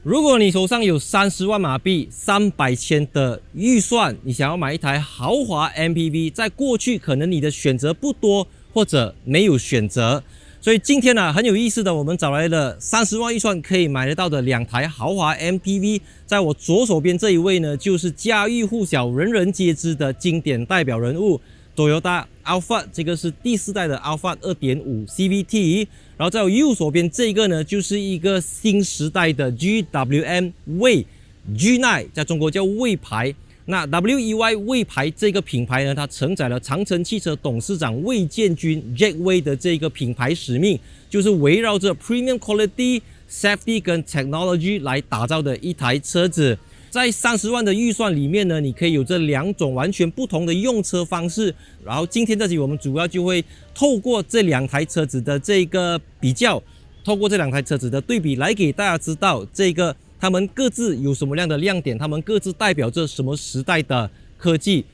如果你手上有30萬馬幣、300千的預算，你想要買一台豪華 MPV， 在過去可能你的選擇不多，或者沒有選擇。所以今天呢，很有意思的，我們找來了30萬預算可以買得到的2台豪華 MPV。在我左手邊這一位呢，就是家喻戶曉、人人皆知的經典代表人物 Toyota Alphard， 這個是第4代的 Alphard 2.5 CVT。然後在我右手邊這個呢，就是一個新時代的 GWM Way G9， 在中國叫魏牌。那 WEY 魏牌這個品牌呢，它承載了長城汽車董事長魏建軍 Jack Way 的這個品牌使命，就是圍繞着 Premium Quality、Safety 跟 Technology 來打造的一台車子。在30萬的預算裡面呢，你可以有這2種完全不同的用車方式。然后今天這集我們主要就會透過這2台車子的這個比較，透過這2台車子的對比，來給大家知道這個他們各自有什麼樣的亮點，他們各自代表着什麼時代的科技。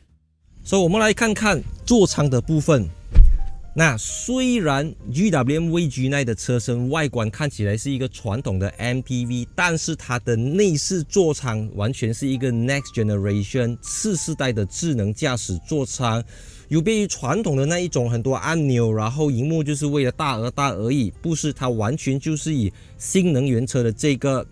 所以我們來看看座艙的部分。那雖然 GWM Way G9 的車身外觀看起來是一個傳統的 MPV， 但是它的內飾座艙完全是一個 Next Generation 次世代的智能駕駛座艙，有別於傳統的那一種很多按鈕，然後熒幕就是為了大而已，不是，它完全就是以新能源車的這個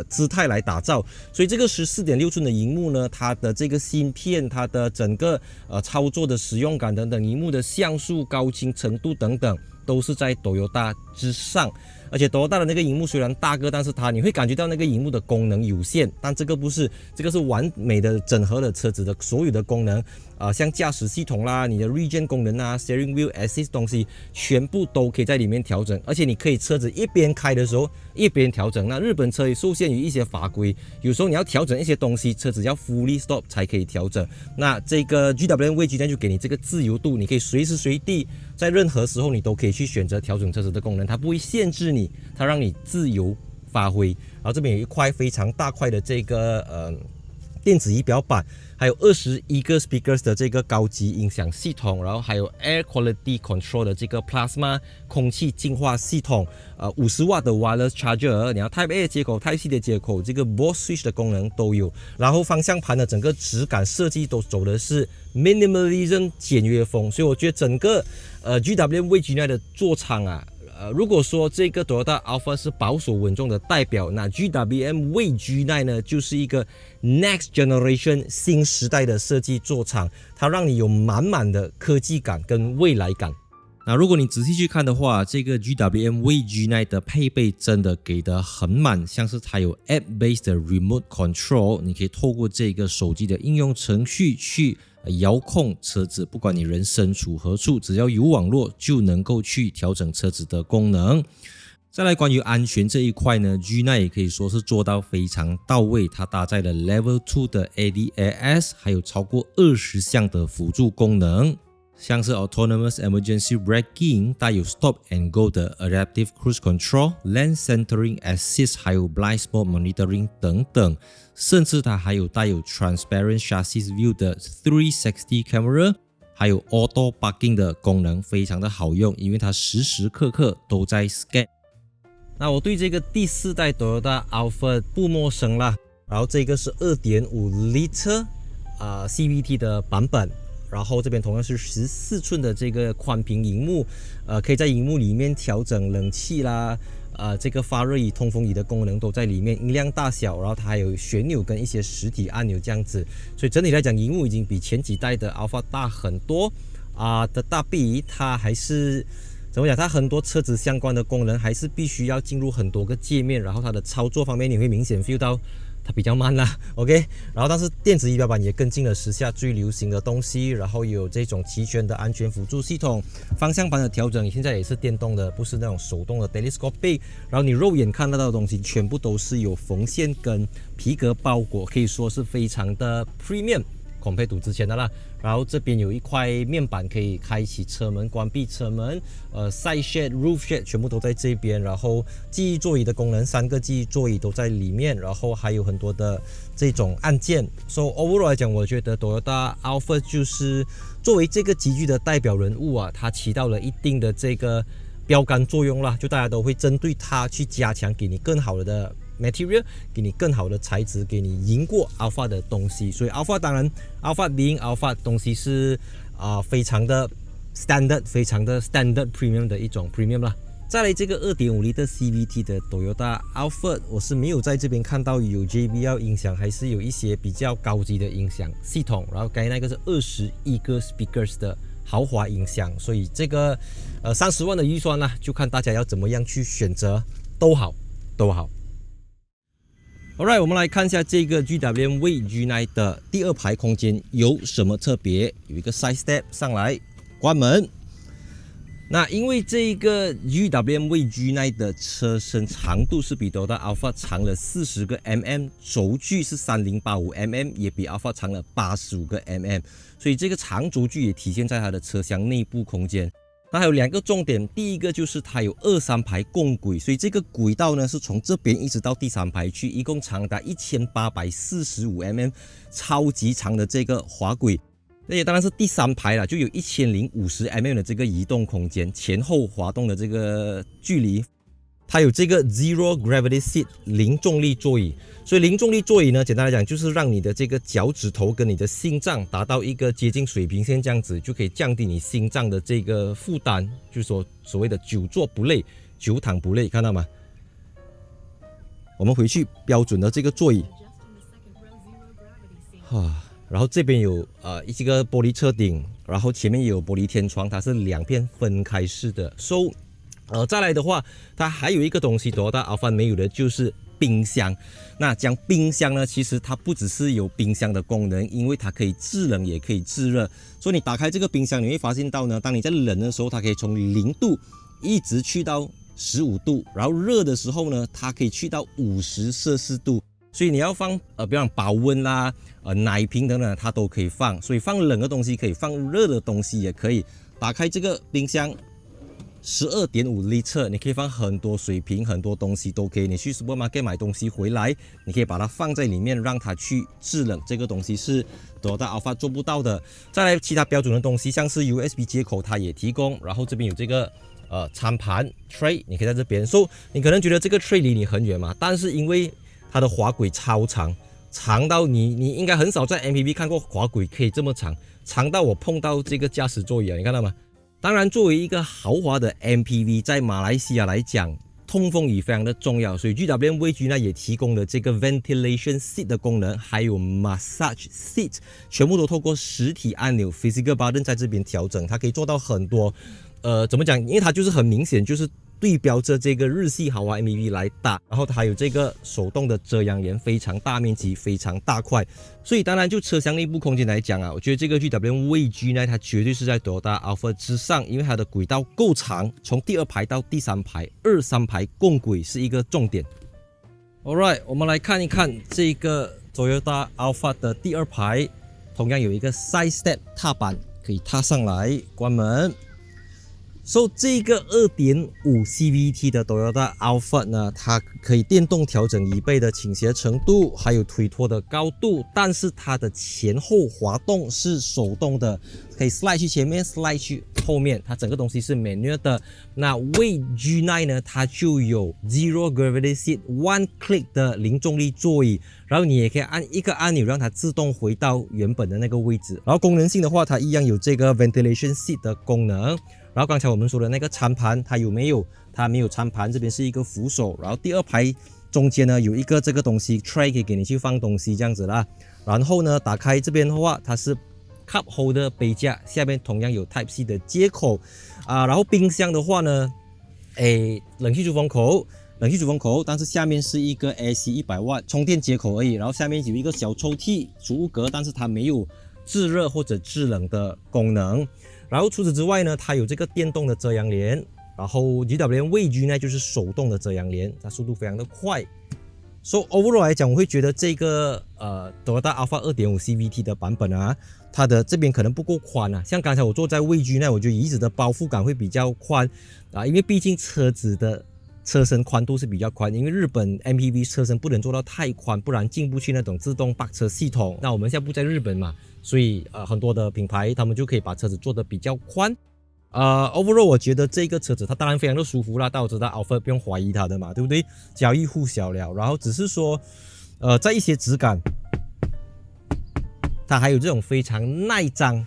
姿態來打造。所以這個14.6寸的熒幕呢，它的這個芯片，它的整個操作的使用感等等，熒幕的像素、高清程度等等，都是在 Toyota 之上。而且 Toyota 的那個熒幕雖然大個，但是你會感覺到那個熒幕的功能有限，但這個不是，這個是完美的整合了車子的所有的功能，像駕駛系統啦、你的 Regen 功能啊、Steering Wheel Assist 東西，全部都可以在裡面調整。而且你可以車子一邊開的時候一邊調整。那日本車也受限於一些法規，有時候你要調整一些東西，車子要 Fully Stop 才可以調整。那這個 GWM Way G9 就給你這個自由度，你可以隨時隨地在任何時候你都可以去選擇調整車子的功能，它不会限制你，它让你自由发挥。然后这边有一块非常大块的这个电子仪表板，还有21个 speakers 的这个高级音响系统，然后还有 Air Quality Control 的这个 Plasma 空气净化系统，50瓦的 Wireless Charger， 你要 Type A 的接口、Type C 的接口，这个 Boss Switch 的功能都有。然后方向盘的整個質感設計都走的是 Minimalism 簡約風，所以我覺得整個GWM Way G9 的座艙啊，如果說這個 Toyota Alphard 是保守穩重的代表，那 GWM Way G9 呢，就是一個 Next Generation 新時代的設計座艙，它讓你有滿滿的科技感跟未來感。那如果你仔細去看的話，這個 GWM Way G9 的配備真的給得很滿，像是它有 App-based 的 Remote Control， 你可以透過這個手機的應用程序去遙控車子，不管你人身處何處，只要有網絡就能夠去調整車子的功能。再來關於安全這一塊呢， G9 也可以說是做到非常到位，它搭載了 Level 2的 ADAS， 還有超過20項的輔助功能，像是 Autonomous Emergency Braking， 帶有 Stop and Go 的 Adaptive Cruise Control、Lane Centering Assist， 還有 Blind Spot Monitoring 等等，甚至它還有帶有 Transparent Chassis View 的360 Camera， 還有 Auto Parking 的功能，非常的好用，因為它時時刻刻都在 scan。那我對這個第4代 Toyota Alphard 不陌生啦，然後這個是 2.5 Liter CVT 的版本。然後這邊同樣是14寸的這個寬屏螢幕，可以在螢幕裡面調整冷氣啦，這個發熱椅、通風椅的功能都在裡面，音量大小，然後它還有旋鈕跟一些實體按鈕這樣子，所以整體來講，螢幕已經比前幾代的 Alphard 大很多的大臂，它還是怎麼講？它很多車子相關的功能還是必須要進入很多個界面，然後它的操作方面你會明顯 feel 到它比較慢啦 ，OK， 然後但是電子儀表板也跟進了時下最流行的東西，然後有這種齊全的安全輔助系統，方向盤的調整現在也是電動的，不是那種手動的 telescopic， 然後你肉眼看得到的東西全部都是有縫線跟皮革包裹，可以說是非常的 premium。compared to之前的啦，然後這邊有一塊面板可以開啟車門、關閉車門，side shade、roof shade 全部都在這邊，然後記憶座椅的功能，3個記憶座椅都在裡面，然後還有很多的這種按鍵。So overall 來講，我覺得 Toyota Alphard 就是作為這個極具的代表人物啊，它起到了一定的這個標杆作用啦，就大家都會針對它去加強，給你更好的 material， 給你更好的材質，給你贏過 Alphard 的東西。所以 Alphard 當然 Alphard being Alphard 東西是非常的 standard， 非常的 standard premium 的一種 premium 啦。再來這個 2.5L CVT 的 Toyota Alphard， 我是沒有在這邊看到有 JBL 音響，還是有一些比較高級的音響系統。然後剛才那個是21個 speakers 的豪華音響，所以這個30萬的預算呢，就看大家要怎麼樣去選擇，都好。Alright， 我們來看一下這個 GWM Wave G9 的第二排空間有什麼特別？有一個 side step 上來，關門。那因為這個 GWM Wave G9 的車身長度是比 Toyota Alphard 長了40個 mm， 軸距是3085 mm， 也比 Alphard 長了85個 mm， 所以這個長軸距也體現在它的車廂內部空間。那還有兩個重點，第一個就是它有2、3排共軌，所以這個軌道呢是從這邊一直到第3排去，一共長達1845 mm， 超級長的這個滑軌。那也當然是第3排了，就有1050 mm 的這個移動空間，前後滑動的這個距離。它有這個 Zero Gravity Seat 零重力座椅，所以零重力座椅呢，簡單來講就是讓你的這個腳趾頭跟你的心臟達到一個接近水平線，這樣子就可以降低你心臟的這個負擔，就是說所謂的久坐不累，久躺不累，看到嗎？我們回去標準的這個座椅，然後這邊有一個玻璃車頂，然後前面也有玻璃天窗，它是2片分開式的。再來的話，它還有一個東西Toyota Alphard沒有的，就是冰箱。那講冰箱呢，其實它不只是有冰箱的功能，因為它可以制冷也可以制熱。所以你打開這個冰箱，你會發現到呢，當你在冷的時候，它可以從0度一直去到15度，然後熱的時候呢，它可以去到50攝氏度。所以你要放比方保溫啦、奶瓶等等，它都可以放。所以放冷的東西可以，放熱的東西也可以。打開這個冰箱，12.5 litre， 你可以放很多水瓶，很多東西都可以。你去 supermarket 買東西回來，你可以把它放在裡面，讓它去制冷。這個東西是 Toyota Alphard 做不到的。再來其他標準的東西，像是 USB 接口，它也提供。然後這邊有這個餐盤 tray， 你可以在這邊。你可能覺得這個 tray 離你很遠嘛，但是因為它的滑軌超長，長到你應該很少在 MPV 看過滑軌可以這麼長，長到我碰到這個駕駛座椅啊，你看到嗎？當然，作為一個豪華的 MPV， 在馬來西亞來講，通風也非常的重要，所以 GWM Wave G9 也提供了這個 ventilation seat 的功能，還有 massage seat， 全部都透過實體按鈕 physical button 在這邊調整，它可以做到很多。怎麼講？因為它就是很明顯，就是對標着這個日系豪華 MPV 來打，然後它還有這個手動的遮陽簾，非常大面積，非常大塊。所以當然就車廂內部空間來講啊，我覺得這個 GWM Wave G9 它絕對是在 Toyota Alphard 之上，因為它的軌道夠長，從第2排到第3排，2、3排共軌是一個重點。Alright， 我們來看一看這個 Toyota Alphard 的第2排，同樣有一個 side step 踏板可以踏上來，關門。这個 2.5 CVT 的 Toyota Alphard 呢，它可以電動調整椅背的傾斜程度，還有推脫的高度，但是它的前後滑動是手動的，可以 slide 去前面 slide 去後面，它整個東西是 manual 的。那 Wave G9 呢，它就有 Zero Gravity Seat One Click 的零重力座椅，然後你也可以按一個按鈕讓它自動回到原本的那個位置。然後功能性的話，它一樣有這個 ventilation seat 的功能。然後剛才我們說的那個餐盤，它有沒有？它沒有餐盤，這邊是一個扶手。然後第2排中間呢有一個這個東西 tray 可以給你去放東西這樣子啦。然後呢打開這邊的話，它是 cup holder 杯架，下面同樣有 Type C 的接口然後冰箱的話呢，冷氣出風口，但是下面是一個 AC 100瓦充電接口而已。然後下面有一個小抽屜儲物格，但是它沒有制熱或者制冷的功能。然後除此之外呢，它有這個電動的遮陽簾，然後 GWM Wave G9 呢就是手動的遮陽簾，它速度非常的快。So overall 來講，我會覺得這個Toyota Alphard 2.5 CVT 的版本啊，它的這邊可能不夠寬啊。像剛才我坐在 Wave G9，我覺得椅子的包覆感會比較寬因為畢竟車子的車身寬度是比較寬，因為日本 MPV 車身不能做到太寬，不然進不去那種自動泊車系統。那我們現在不在日本嘛，所以很多的品牌他們就可以把車子做得比較寬 overall 我覺得這個車子它當然非常的舒服啦，但我知道 Alphard 不用懷疑它的嘛，對不對？家喻戶曉了。然後只是說，在一些質感，它還有這種非常耐髒、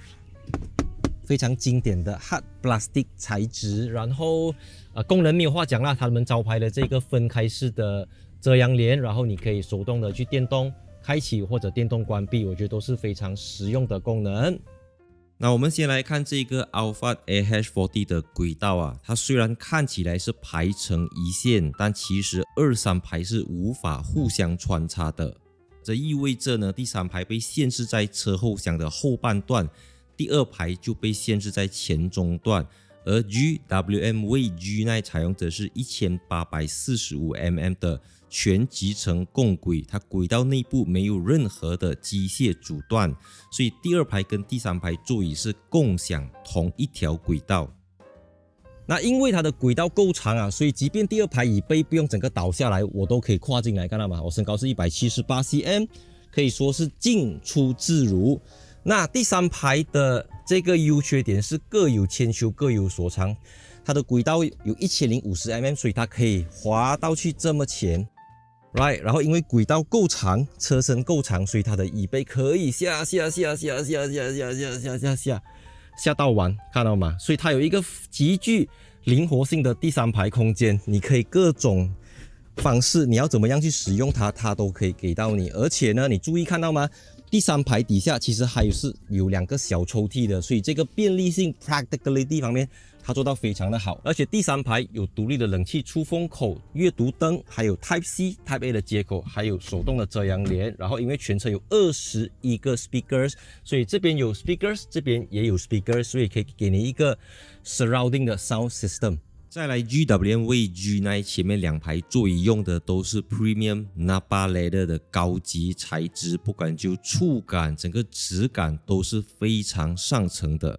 非常經典的 hard plastic 材質。然後功能沒有話講啦，他們招牌的這個分開式的遮陽簾，然後你可以手動的去電動開啟或者電動關閉，我覺得都是非常實用的功能。那我們先來看這個 Alphard AH40 的軌道啊，它雖然看起來是排成一線，但其實2、3排是無法互相穿插的。這意味着呢，第3排被限制在車後廂的後半段，第2排就被限制在前中段。而 GWM-WEI G9 採用的是1845mm 的全集成共軌，它軌道內部沒有任何的機械阻斷，所以第2排跟第3排座椅是共享同一條軌道。那因為它的軌道夠長啊，所以即便第2排椅背不用整個倒下來，我都可以跨進來，看到嗎？我身高是178cm，可以說是進出自如。那第3排的這個優缺點是各有千秋，各有所長。它的軌道有1050mm，所以它可以滑到去這麼前 ，right？ 然後因為軌道夠長，車身夠長，所以它的椅背可以下到完，看到嗎？所以它有一個極具靈活性的第3排空間，你可以各種方式，你要怎麼樣去使用它，它都可以給到你。而且呢，你注意看到嗎？第3排底下其實還是有2個小抽屜的，所以這個便利性 practicality 方面它做到非常的好。而且第3排有獨立的冷氣出風口、閱讀燈，還有 Type C、Type A 的接口，還有手動的遮陽簾。然後因為全車有21個 speakers， 所以這邊有 speakers， 這邊也有 speakers， 所以可以給你一個 surrounding 的 sound system。再來 GWM-WEI G9 前面2排座椅用的都是 Premium Nappa Leather 的高級材質，不管就觸感，整個質感都是非常上乘的。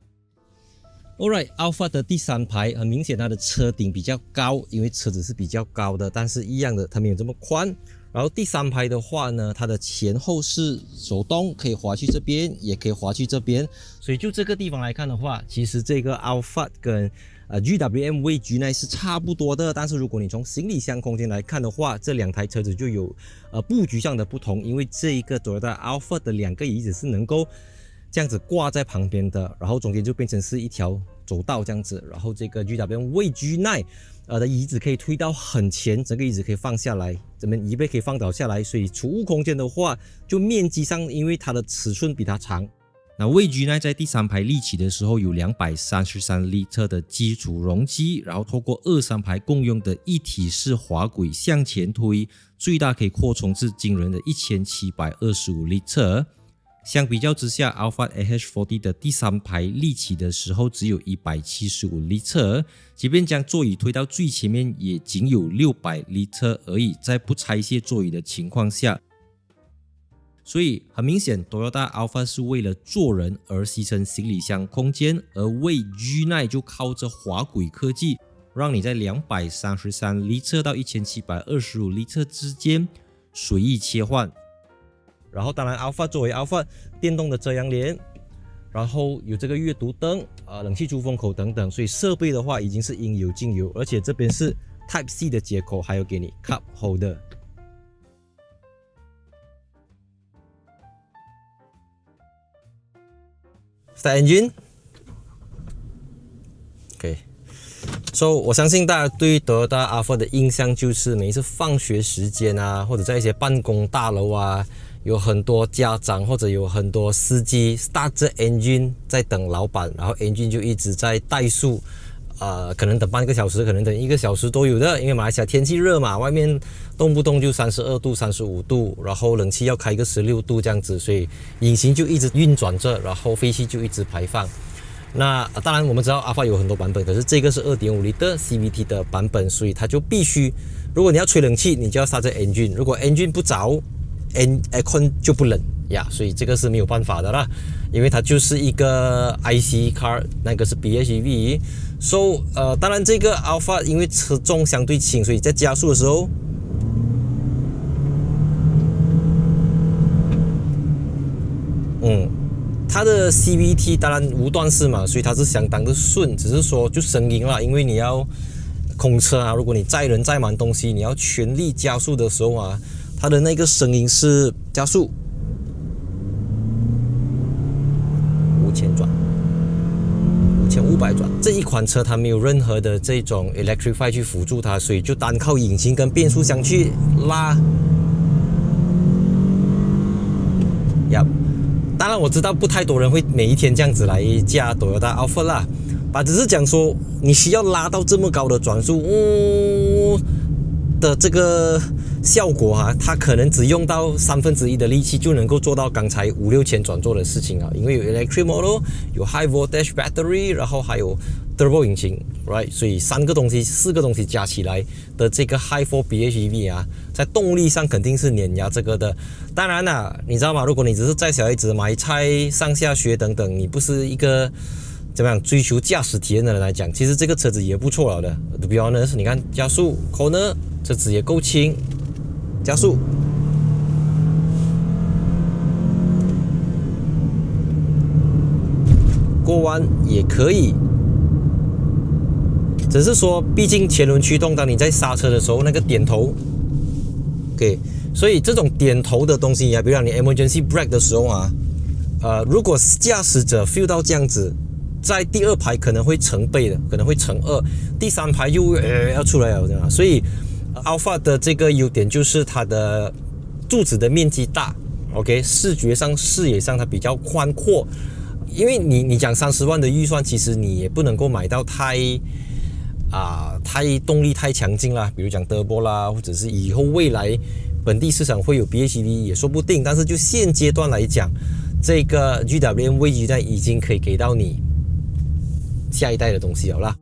Alright， Alphard 的第3排很明顯它的車頂比較高，因為車子是比較高的，但是一樣的它沒有這麼寬。然後第3排的話呢，它的前後是手動，可以滑去這邊，也可以滑去這邊。所以就這個地方來看的話，其實這個 Alphard 跟GWM-WEI G9 是差不多的，但是如果你從行李箱空間來看的話，這2台車子就有布局上的不同，因為這一個 Toyota Alphard 的2個椅子是能夠這樣子掛在旁邊的，然後中間就變成是一條走道這樣子，然後這個 GWM-WEI G9 的椅子可以推到很前，整個椅子可以放下來，这邊椅背可以放倒下來，所以儲物空間的話，就面積上因為它的尺寸比它長。那 WEI G9 在第3排立起的時候有233 L的基礎容積，然後透過2、3排共用的一體式滑軌向前推，最大可以擴充至驚人的1725 L。相比較之下 ，Alphard AH40 的第3排立起的時候只有175 L， 即便將座椅推到最前面，也僅有600 L而已，在不拆卸座椅的情況下。所以很明顯 Toyota Alphard 是為了坐人而犧牲行李箱空間，而 WEI G9 就靠着滑軌科技，讓你在233 L 到1725 L 之間隨意切換。然後當然 Alphard 作為 Alphard 電動的遮陽簾，然後有這個閱讀燈、冷氣出風口等等，所以設備的話已經是應有盡有，而且這邊是 Type C 的接口，還有給你 Cup Holder。Start engine。OK。So 我相信大家對 Toyota Alphard 的印象就是每一次放學時間啊，或者在一些辦公大樓啊，有很多家長或者有很多司機 start 着 engine 在等老闆，然後 engine 就一直在怠速，可能等半個小時，可能等1個小時都有的，因為馬來西亞天氣熱嘛，外面動不動就32度、35度，然後冷氣要開個16度這樣子，所以引擎就一直運轉着，然後廢氣就一直排放。那當然我們知道 Alphard 有很多版本，可是這個是 2.5 L CVT 的版本，所以它就必須，如果你要吹冷氣，你就要start 着 engine， 如果 engine 不着，aircon 就不冷呀，所以這個是沒有辦法的啦，因為它就是一個 IC car， 那個是 PHEV。So 當然這個 Alphard 因為車重相對輕，所以在加速的時候，它的 CVT 當然無段式嘛，所以它是相當的順，只是說就聲音啦，因為你要空車啊，如果你載人載滿東西，你要全力加速的時候啊，它的那個聲音是加速5000轉，5500轉。這一款車它沒有任何的這種 Electrify 去輔助它，所以就單靠引擎跟變速箱去拉。當然我知道不太多人會每一天這樣子來駕 Toyota Alphard 啦，只是講說你需要拉到這麼高的轉速，的這個效果啊，它可能只用到1/3的力氣就能夠做到剛才5-6千轉做的事情啊，因為有 Electric Motor， 有 High Voltage Battery， 然後還有 Turbo 引擎 ，right， 所以4個東西加起來的這個 High 4 PHEV 啊，在動力上肯定是碾壓這個的。當然啦，你知道嗎？如果你只是載小孩子買菜、上下學等等，你不是一個怎麼樣追求駕駛體驗的人來講，其實這個車子也不錯了的。To be honest， 你看加速 corner， 車子也夠輕，加速。過彎也可以，只是說，畢竟前輪驅動，當你在剎車的時候，那個點頭 ，OK， 所以這種點頭的東西啊，比如講你 emergency brake 的時候啊，如果駕駛者 feel 到這樣子，在第二排可能會成倍的，可能會乘2，第三排又要出來了，對吧？所以 Alphard 的這個優點就是它的柱子的面積大 ，OK， 視覺上、視野上它比較寬闊。因為你講30萬的預算，其實你也不能夠買到太動力太強勁啦，比如講 Turbo 啦，或者是以後未來本地市場會有 PHEV 也說不定。但是就現階段來講，這個 GWM Way G9 已經可以給到你下一代的東西了啦。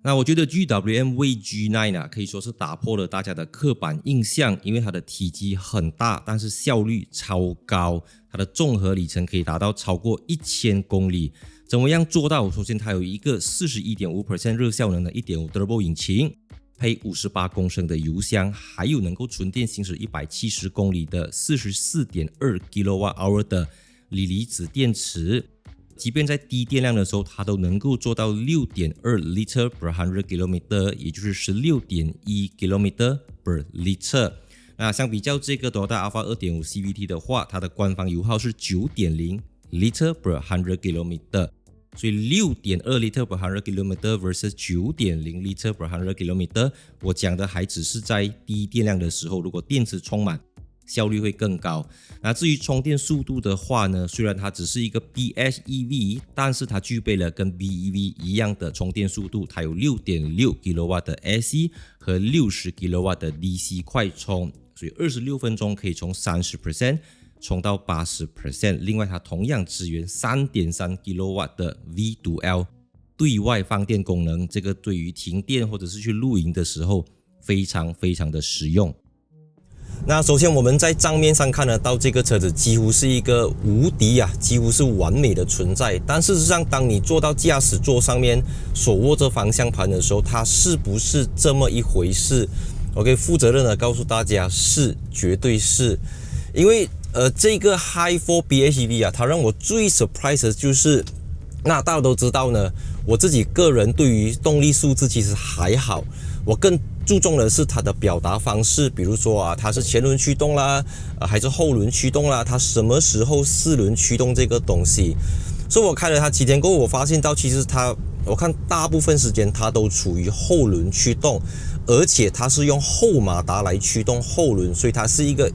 那我覺得 GWM Way G9 啊，可以說是打破了大家的刻板印象，因為它的體積很大，但是效率超高，它的綜合里程可以達到超過1000公里。怎麼樣做到？首先它有一個 41.5% 熱效能的 1.5 Turbo 引擎，配58公升的油箱，還有能夠純電行駛170公里的 44.2 kWh 的鋰離子電池。即便在低電量的時候，它都能夠做到 6.2 liter per 100 km， 也就是 16.1 km per liter。那相比較這個 Toyota Alphard 2.5 CVT 的話，它的官方油耗是 9.0 liter per 100 km， 所以 6.2 liter per 100 km versus 9.0 liter per 100 km， 我講的還只是在低電量的時候，如果電池充滿，效率會更高。那至於充電速度的話呢，雖然它只是一個 PHEV， 但是它具備了跟 BEV 一樣的充電速度，它有 6.6 kW 的 AC 和60 kW 的 DC 快充，所以26分鐘可以從 30% 充到 80%。另外它同樣支援 3.3 kW 的 V2L 對外放電功能，這個對於停電或者是去露營的時候非常非常的實用。那首先我們在賬面上看得到，這個車子幾乎是一個無敵啊，幾乎是完美的存在。但事實上，當你坐到駕駛座上面，手握着方向盤的時候，它是不是這麼一回事 ？OK， 負責任的告訴大家，是，絕對是。因為這個 High 4 PHEV 啊，它讓我最 surprise 的就是，那大家都知道呢，我自己個人對於動力數字其實還好，我更注重的是它的表達方式，比如說啊，它是前輪驅動啦，還是後輪驅動啦，它什麼時候4輪驅動這個東西。所以我開了它幾天過後，我發現到其實我看大部分時間它都處於後輪驅動，而且它是用後馬達來驅動後輪，所以它是一個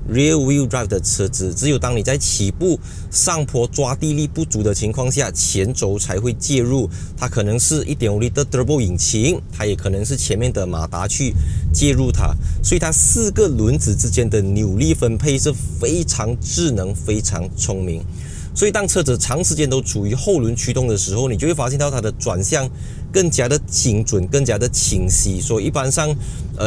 Rear Wheel Drive 的車子，只有當你在起步、上坡抓地力不足的情況下，前軸才會介入。它可能是 1.5 L Turbo 引擎，它也可能是前面的馬達去介入它，所以它4個輪子之間的扭力分配是非常智能、非常聰明。所以當車子長時間都處於後輪驅動的時候，你就會發現到它的轉向更加的精準，更加的清晰。所以一般上，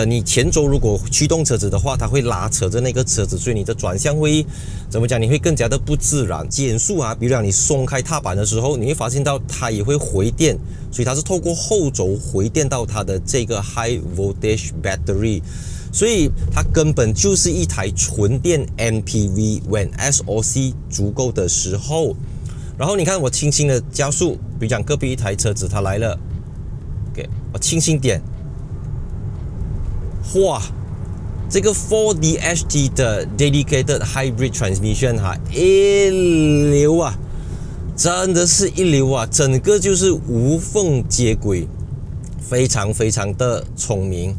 你前軸如果驅動車子的話，它會拉扯着那個車子，所以你的轉向會怎麼講？你會更加的不自然。減速啊，比如講你鬆開踏板的時候，你會發現到它也會回電，所以它是透過後軸回電到它的這個 High Voltage Battery。所以它根本就是一台純電 MPV when SOC 足夠的時候。然後你看我輕輕的加速，比如講隔壁一台車子它來了 ，OK， 我輕輕點，哇，這個 4DHT 的 Dedicated Hybrid Transmission 哈，一流啊，真的是一流啊，整個就是無縫接軌，非常非常的聰明。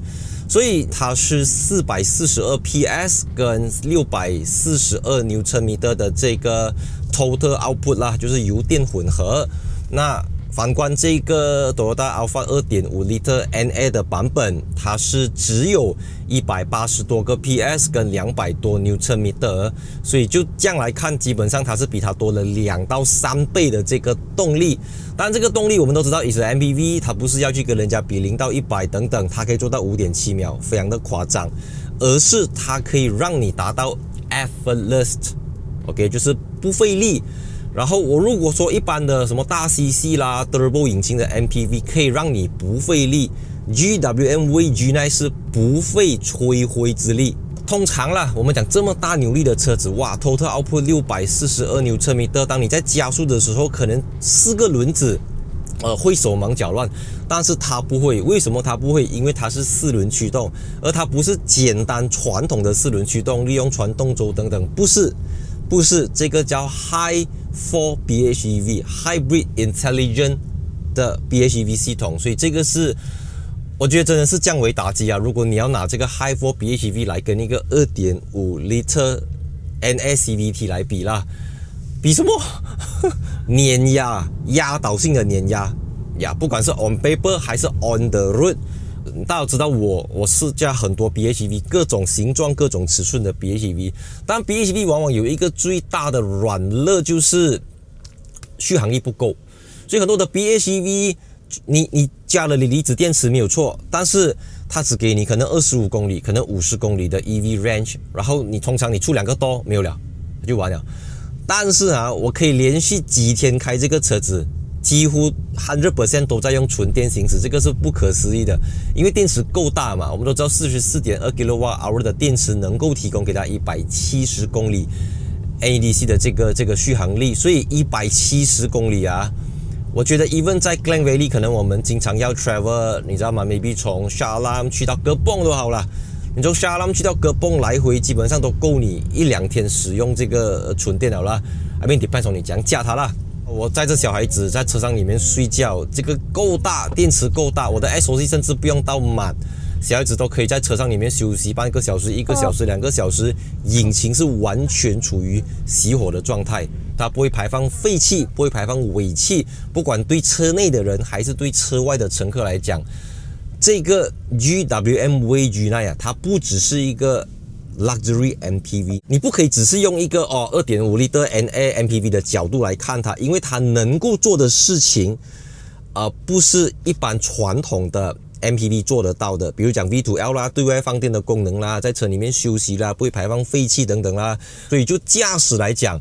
所以它是442 PS 跟642 Nm 的這個 Total Output 啦，就是油電混合。那反觀這個 Toyota Alphard 2.5 Liter NA 的版本，它是只有180多個 PS 跟200多 Nm， 所以就這樣來看，基本上它是比它多了2到3倍的這個動力。當然，這個動力我們都知道 is a MPV， 它不是要去跟人家比0到100等等，它可以做到 5.7 秒，非常的誇張，而是它可以讓你達到 effortless，OK， 就是不費力。然後我如果說一般的什麼大 CC 啦 Turbo 引擎的 MPV 可以讓你不費力， GWM G9 是不費吹灰之力。通常啦，我們講這麼大扭力的車子，哇 Total Output 642 Nm， 當你在加速的時候，可能4個輪子會手忙腳亂，但是它不會。為什麼它不會？因為它是4輪驅動，而它不是簡單傳統的4輪驅動，利用傳動軸等等，不是，這個叫 High 4 BHEV Hybrid Intelligent 的 BHEV 系統，所以這個是我覺得真的是降維打擊啊！如果你要拿這個 High 4 BHEV 來跟一個 2.5 Liter NA CVT 來比啦，比什麼？碾壓，壓倒性的碾壓呀！不管是 on paper 還是 on the road。大家知道我試駕很多 BHEV， 各種形狀、各種尺寸的 BHEV， 但 BHEV 往往有一個最大的軟肋，就是續航力不夠。所以很多的 BHEV， 你加了锂離子電池沒有錯，但是它只給你可能25公里、可能50公里的 EV range， 然後通常你出2個多沒有了，就完了。但是啊，我可以連續幾天開這個車子，幾乎 100% 都在用純電行駛，這個是不可思議的。因為電池夠大嘛，我們都知道 44.2 kWh 的電池能夠提供給它170公里 NEDC 的這個續航力，所以170公里啊，我覺得 even 在 Klang Valley 可能我們經常要 travel， 你知道嗎 ？maybe 從 Shah Alam 去到Kepong都好了，你從 Shah Alam 去到Kepong來回基本上都夠你1-2天使用這個純電了啦。I mean depends on 你怎樣駕它啦。我載着小孩子在車廂裡面睡覺，這個夠大，電池夠大，我的 SOC 甚至不用到滿，小孩子都可以在車廂裡面休息半個小時、1個小時、2個小時，引擎是完全處於熄火的狀態，它不會排放廢氣，不會排放尾氣，不管對車內的人還是對車外的乘客來講，這個 GWM G9 啊，它不只是一個Luxury MPV， 你不可以只是用一個2.5 Liter NA MPV 的角度來看它，因為它能夠做的事情，不是一般傳統的 MPV 做得到的，比如講 V2L 啦，對外放電的功能啦，在車裡面休息啦，不會排放廢氣等等啦，所以就駕駛來講，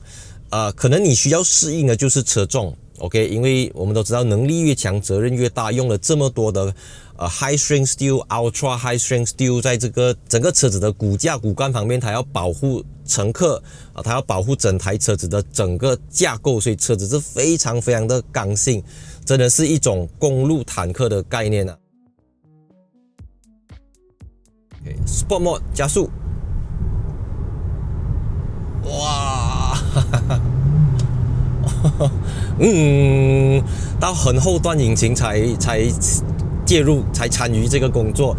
可能你需要適應的就是車重 ，OK， 因為我們都知道能力越強，責任越大，用了這麼多的high strength steel、ultra high strength steel， 在這個整個車子的骨架、骨幹方面，它要保護乘客它要保護整台車子的整個架構，所以車子是非常非常的剛性，真的是一種公路坦克的概念啊。Sport Mode 加速，哇，到很後段引擎才介入才參與這個工作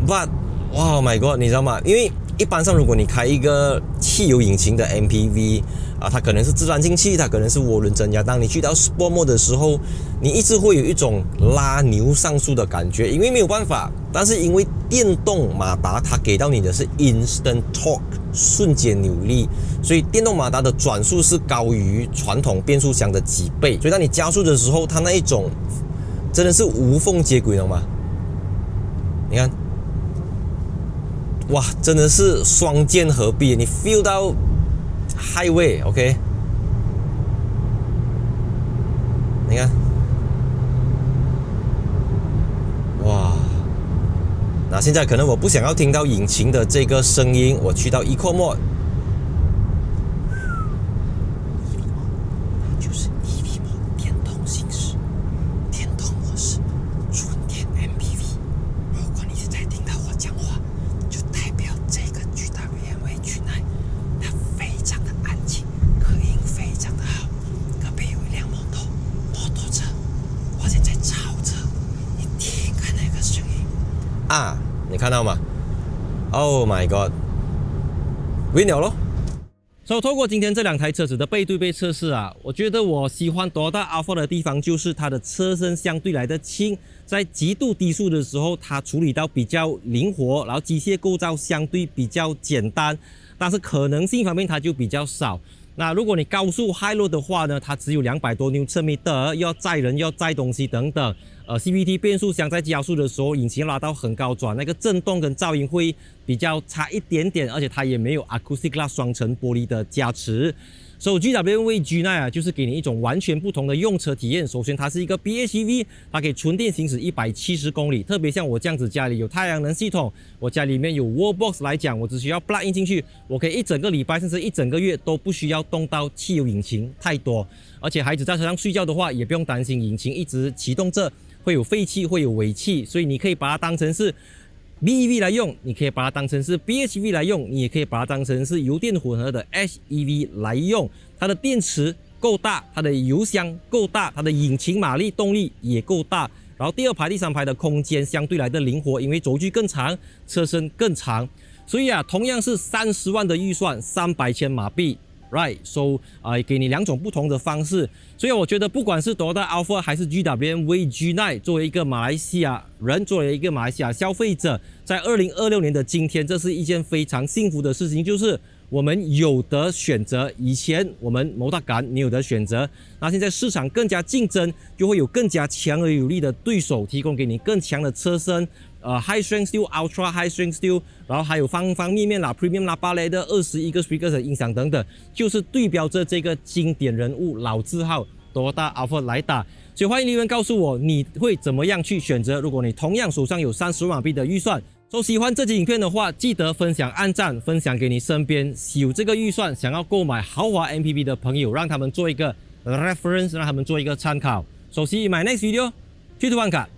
，but 哇 ，Oh my God， 你知道嗎？因為一般上如果你開一個汽油引擎的 MPV 它可能是自然進氣，它可能是渦輪增壓。當你去到 Sport Mode 的時候，你一直會有一種拉牛上樹的感覺，因為沒有辦法。但是因為電動馬達它給到你的是 Instant Torque 瞬間扭力，所以電動馬達的轉速是高於傳統變速箱的幾倍。所以當你加速的時候，它那一種真的是無縫接軌，懂嗎？你看，哇，真的是雙劍合璧，你 feel 到 highway，OK？ 你看，哇，那現在可能我不想要聽到引擎的這個聲音，我去到 Eco Mode， 就是 EV Mode 電動行駛，電動模式，純電 MPV。如果你現在聽到我講話，就代表這個 GWM G9 它非常的安靜，隔音非常的好。隔壁有一輛摩托車，我現在超車，你聽看那個聲音啊！你看到嗎 ？Oh my God，win 了咯！所以透過今天這兩台車子的背對背測試啊，我覺得我喜歡Toyota Alphard的地方就是它的車身相對來的輕，在極度低速的時候，它處理到比較靈活，然後機械構造相對比較簡單，但是可能性方面它就比較少。那如果你高速 high load 的話呢，它只有200多牛車米的，要載人要載東西等等。CVT 變速箱在加速的時候，引擎拉到很高轉，那個震動跟噪音會比較差一點點，而且它也沒有 Acoustic Glass 雙層玻璃的加持。所以 GWM G9 啊，就是給你一種完全不同的用車體驗。首先，它是一個 PHEV， 它可以純電行駛170公裡。特別像我這樣子，家裡有太陽能系統，我家裡面有 Wallbox 來講，我只需要 plug in 進去，我可以一整個禮拜甚至一整個月都不需要動到汽油引擎太多。而且孩子在車上睡覺的話，也不用擔心引擎一直啟動着會有廢氣、會有尾氣，所以你可以把它當成是 BEV 來用，你可以把它當成是 PHEV 來用，你也可以把它当成是油電混合的 HEV 來用。它的電池夠大，它的油箱夠大，它的引擎馬力動力也夠大。然後第二排、第三排的空間相对來的靈活，因為軸距更長，車身更長。所以啊，同樣是30萬的預算，300千馬幣。Right, so 給你2種不同的方式，所以我覺得不管是 Toyota Alphard 還是 GWM G9， 作為一個馬來西亞人，作為一個馬來西亞消費者，在2026年的今天，這是一件非常幸福的事情，就是我們有得選擇。以前我們冇得揀，你有得選擇，那現在市場更加競爭，就會有更加強而有力的對手提供給你更強的車身。High Strength Steel、Ultra High Strength Steel， 然後還有方方面面啦 ，Premium 喇叭類的21個 speakers 的音響等等，就是對標着這個經典人物老字號 Toyota Alphard 來打。所以歡迎留言告訴我你會怎麼樣去選擇。如果你同樣手上有30萬馬幣的預算，喜歡這期影片的話，記得分享、按讚，分享給你身邊有這個預算想要購買豪華 MPV 的朋友，讓他們做一個 reference， 讓他們做一個參考。See you in my next video，去圖萬卡。